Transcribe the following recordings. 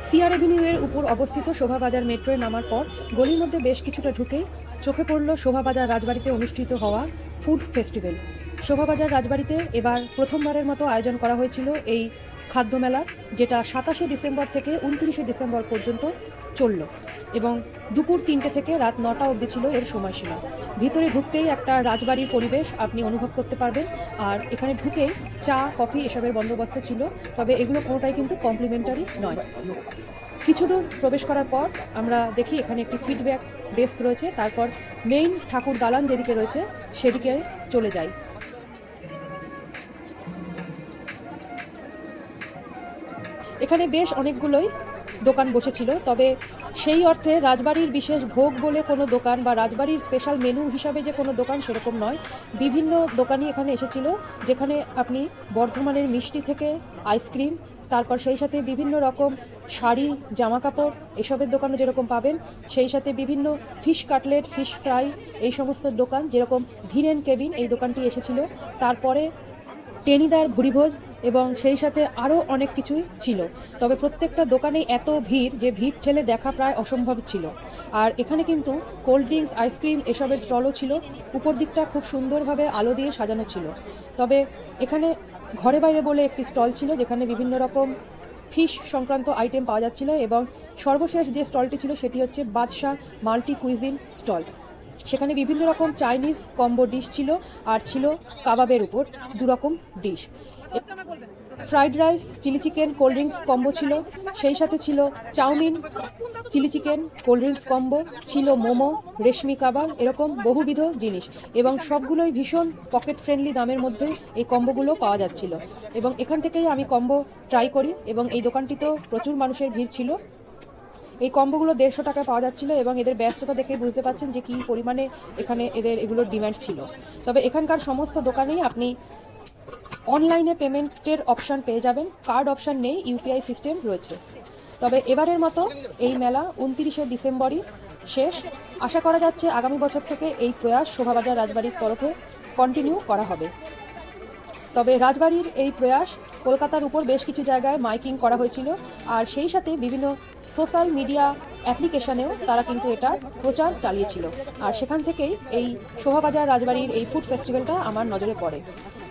CR এভিনিউয়ের উপর অবস্থিত শোভাবাজার মেট্রোয় নামার পর গলির মধ্যে বেশ কিছুটা ঢুকেই চোখে পড়ল শোভাবাজার রাজবাড়িতে অনুষ্ঠিত হওয়া ফুড ফেস্টিভ্যাল। শোভাবাজার রাজবাড়িতে এবার প্রথমবারের মতো আয়োজন করা হয়েছিল এই খাদ্যমেলার, যেটা 27শে ডিসেম্বর থেকে 29শে ডিসেম্বর পর্যন্ত চলল এবং দুপুর 3টে থেকে রাত 9টা অবধি ছিল এর সময়সীমা। ভিতরে ঢুকতেই একটা রাজবাড়ির পরিবেশ আপনি অনুভব করতে পারবেন, আর এখানে ঢুকেই চা কফি এসবের বন্দোবস্ত ছিল, তবে এগুলো কোনোটাই কিন্তু কমপ্লিমেন্টারি নয়। কিছু দূর প্রবেশ করার পর আমরা দেখি এখানে একটি ফিডব্যাক ডেস্ক রয়েছে, তারপর মেইন ঠাকুর দালান যেদিকে রয়েছে সেদিকে চলে যাই। এখানে বেশ অনেকগুলোই দোকান বসেছিল, তবে সেই অর্থে রাজবাড়ির বিশেষ ভোগ বলে কোনো দোকান বা রাজবাড়ির স্পেশাল মেনু হিসাবে যে কোনো দোকান সেরকম নয়। বিভিন্ন দোকানই এখানে এসেছিল, যেখানে আপনি বর্ধমানের মিষ্টি থেকে আইসক্রিম, তারপর সেই সাথে বিভিন্ন রকম শাড়ি, জামা কাপড় এসবের দোকানে যেরকম পাবেন, সেই সাথে বিভিন্ন ফিশ কাটলেট, ফিশ ফ্রাই এই সমস্ত দোকান, যেরকম ধীরেন কেবিন এই দোকানটি এসেছিল, তারপরে টেনিদার ভুরিভোজ এবং সেই সাথে আরও অনেক কিছুই ছিল। তবে প্রত্যেকটা দোকানেই এত ভিড় যে ভিড় ঠেলে দেখা প্রায় অসম্ভব ছিল। আর এখানে কিন্তু কোল্ড ড্রিঙ্কস, আইসক্রিম এসবের স্টলও ছিল। উপর দিকটা খুব সুন্দরভাবে আলো দিয়ে সাজানো ছিল। তবে এখানে ঘরে বাইরে বলে একটি স্টল ছিল, যেখানে বিভিন্ন রকম ফিশ সংক্রান্ত আইটেম পাওয়া যাচ্ছিল, এবং সর্বশেষ যে স্টলটি ছিল সেটি হচ্ছে বাদশাহ মাল্টি কুইজিন স্টল। সেখানে বিভিন্ন রকম চাইনিজ কম্বো ডিশ ছিল, আর ছিল কাবাবের উপর 2 রকম ডিশ। Fried rice, chilli chicken, cold drinks combo ছিল, সেই সাথে ছিল chowmein, chilli chicken, cold drinks combo ছিল, মোমো, রেশমি কাবাব, এরকম বহুবিধ জিনিস, এবং সবগুলোই ভীষণ পকেট ফ্রেন্ডলি দামের মধ্যে এই কম্বোগুলো পাওয়া যাচ্ছিল। এবং এখান থেকেই আমি কম্বো ট্রাই করি, এবং এই দোকানটিতেও প্রচুর মানুষের ভিড় ছিল। এই কম্বোগুলো 150 টাকায় পাওয়া যাচ্ছিল, এবং এদের ব্যস্ততা দেখে বুঝতে পারছেন যে কী পরিমাণে এখানে এগুলোর ডিম্যান্ড ছিল। তবে এখানকার সমস্ত দোকানেই আপনি অনলাইনে পেমেন্টের অপশান পেয়ে যাবেন, কার্ড অপশান নেই, ইউপিআই সিস্টেম রয়েছে। তবে এবারের মতো এই মেলা 29শে ডিসেম্বরই শেষ। আশা করা যাচ্ছে আগামী বছর থেকে এই প্রয়াস শোভাবাজার রাজবাড়ির তরফে কন্টিনিউ করা হবে। তবে রাজবাড়ির এই প্রয়াস কলকাতার উপর বেশ কিছু জায়গায় মাইকিং করা হয়েছিল, আর সেই সাথে বিভিন্ন সোশ্যাল মিডিয়া অ্যাপ্লিকেশনেও তারা কিন্তু এটার প্রচার চালিয়েছিল। আর সেখান থেকেই এই শোভাবাজার রাজবাড়ির এই ফুড ফেস্টিভ্যালটা আমার নজরে পড়ে।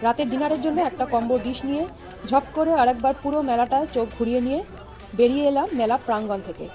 রাতের ডিনারের জন্য একটা কম্বো ডিশ নিয়ে ঝপ করে আরেকবার পুরো মেলাটায় চোখ ঘুরিয়ে নিয়ে বেরিয়ে এলাম মেলা প্রাঙ্গণ থেকে।